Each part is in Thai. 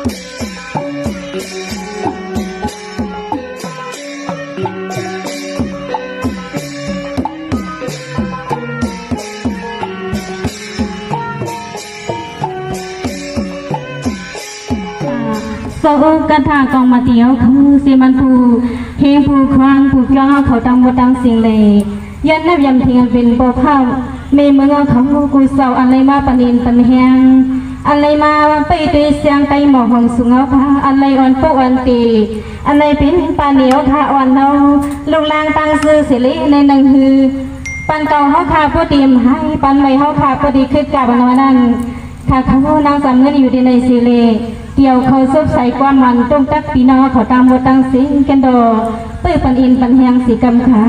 โซกันทางกองมาเตียวคือสิมันผูเฮงผูควางผูย่อเขาตังหมดตังสิ่งเลยยันนับยำเทียงเป็นโปข้าวในเมืองเขากูเศร้าอะไรมาปนินปันแหงอะไรมาไปตีเสียงไก่หมอกหงสุงเอาผ้าอะไรอ่อนโปอ่อนตีอะไรเป็นปลาเหนียวขาอ่อนเอาลูกลางตังซื้อสิลิในนังฮือปันเก่าเขาขาผู้ตีมให้ปันใหม่เขาขาผู้ดีขึ้นกับนวนั้นถ้าเขานางสำเงินอยู่ในสิเลเกี่ยวเขาซบใส่ความมันต้มตักปีนอเขาตามบตังสิงกันดอเปิดปันอินปันแหงสีกำขา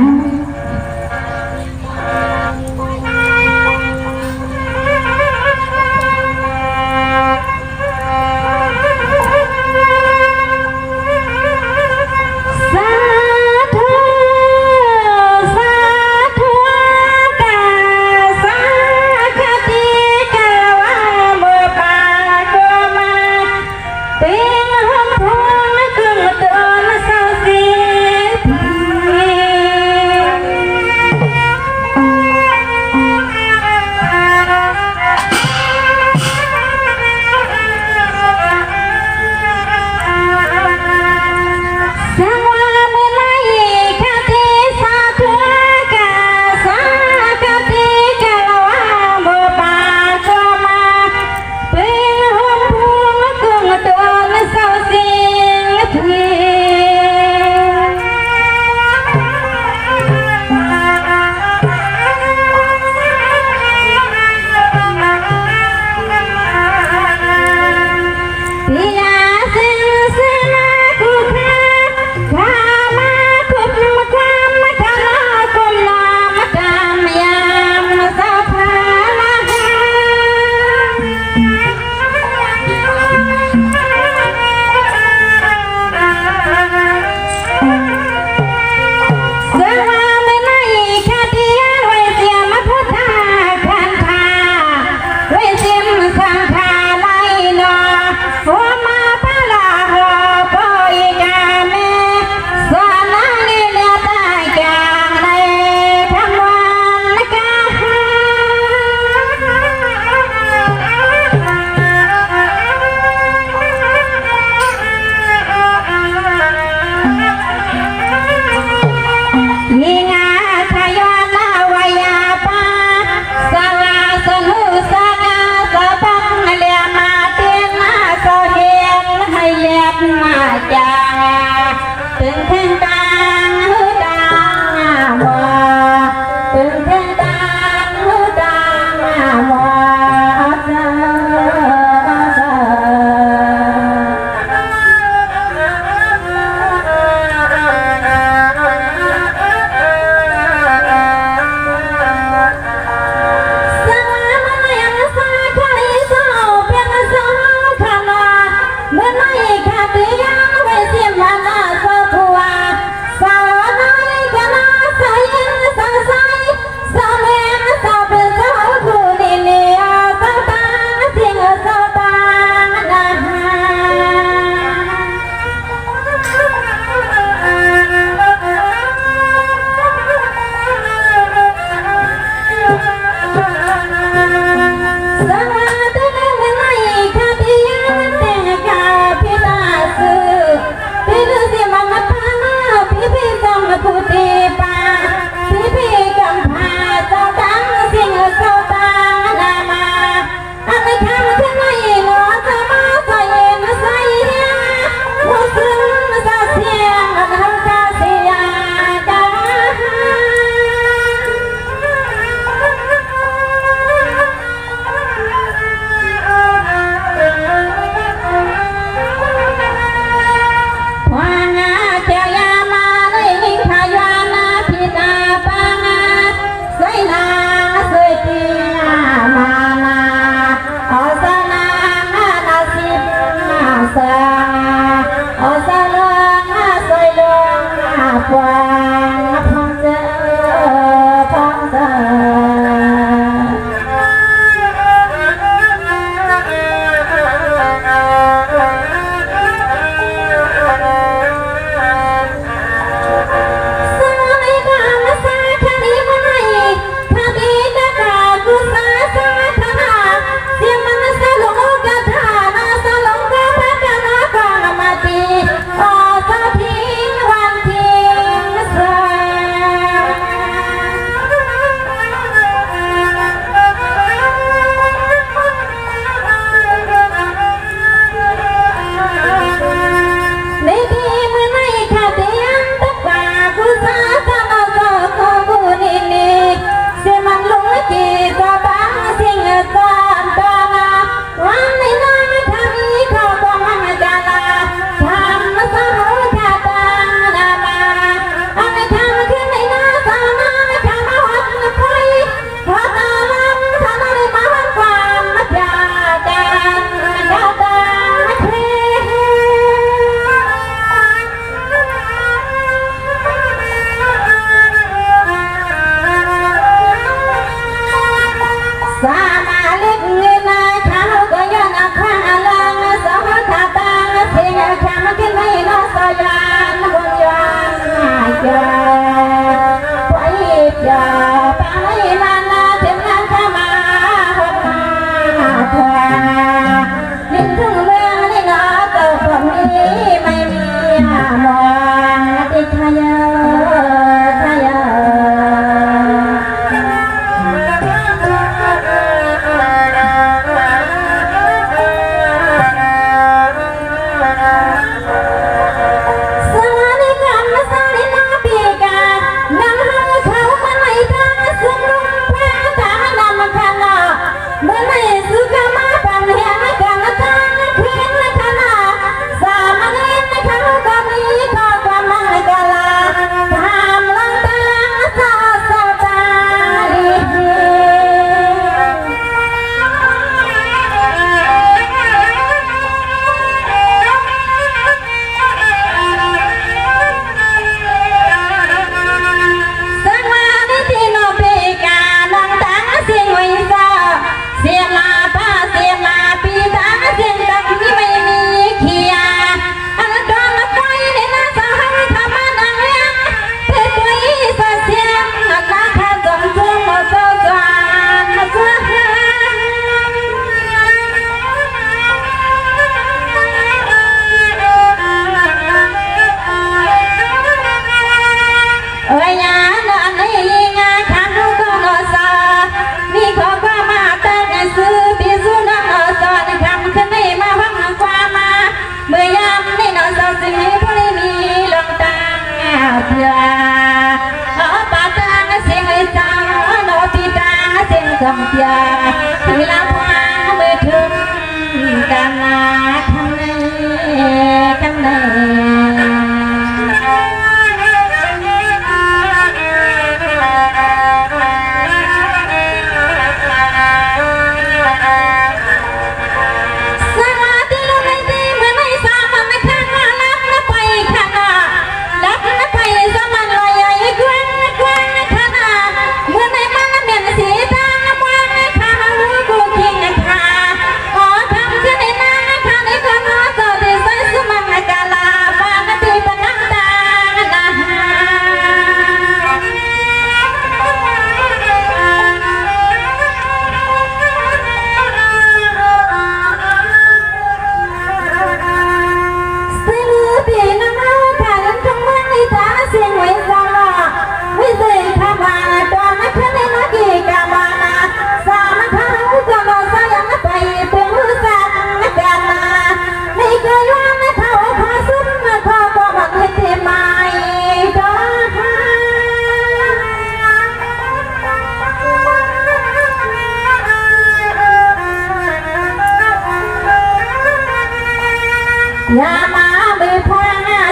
อย่ามาเบียพา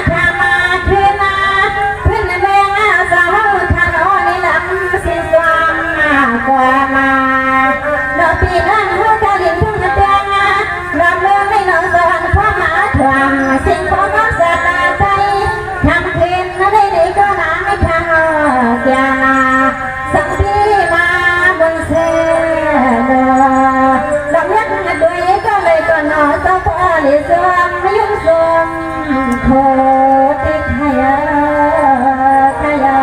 ชามาคืนนาขึ้นแมงสาวทานอนี่ลำสิสวางกว่ามาดอกปีนั้นหัวกะลินทุ่งเตียงรำเรื่องในนองสวรรค์ความหาทวงสิ่งของน้องสตาใจทำคืนได้ดีก็หนาไม่ทางเสียนาสักทีมาบนเสือดอกยักษ์ด้วยก็เลยก็นอสะพอลิสวมยุ่งสมโคติขยาขยา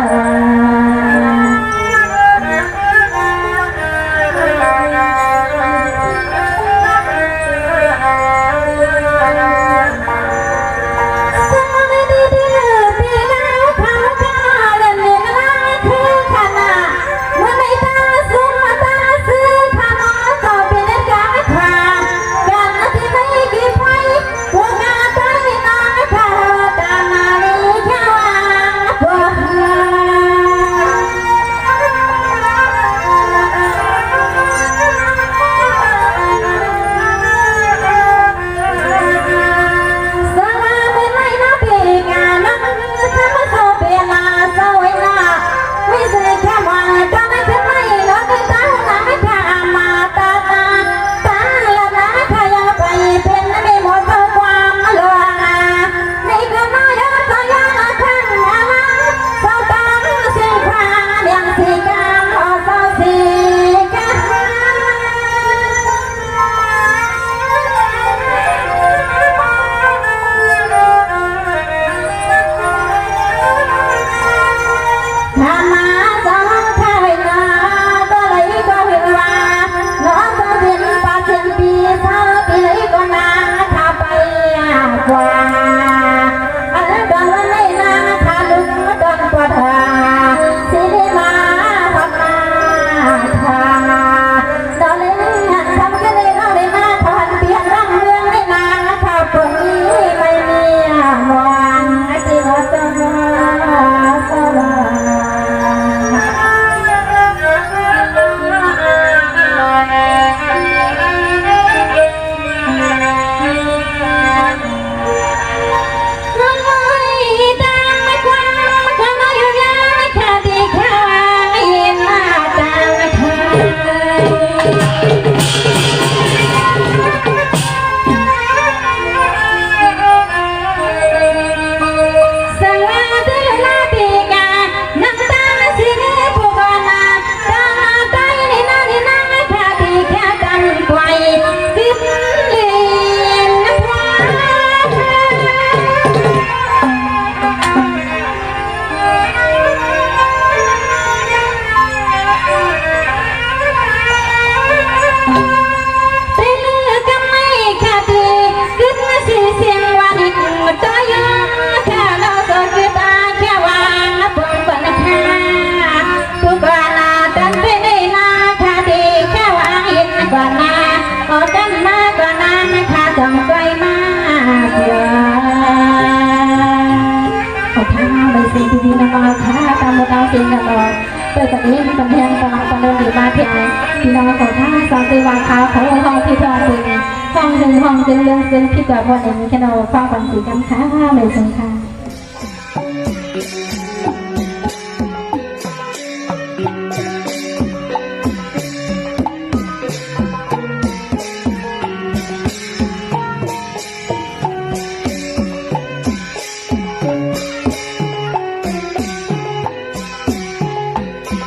สิ่งที่ดีนะมาค่ะตามมาตามสิ่งกันต่อเปิดจากนี้เป็นแทนตลาดตลาดดีมาเที่ยวพี่น้องของท่าสองตีวางขาของห้องที่ทองเป็นห้องหนึ่งห้องจึงเรื่องซึ่งพี่กับวันเองแค่เราฟังความสีกันค่ะเลยซึ่งค่ะ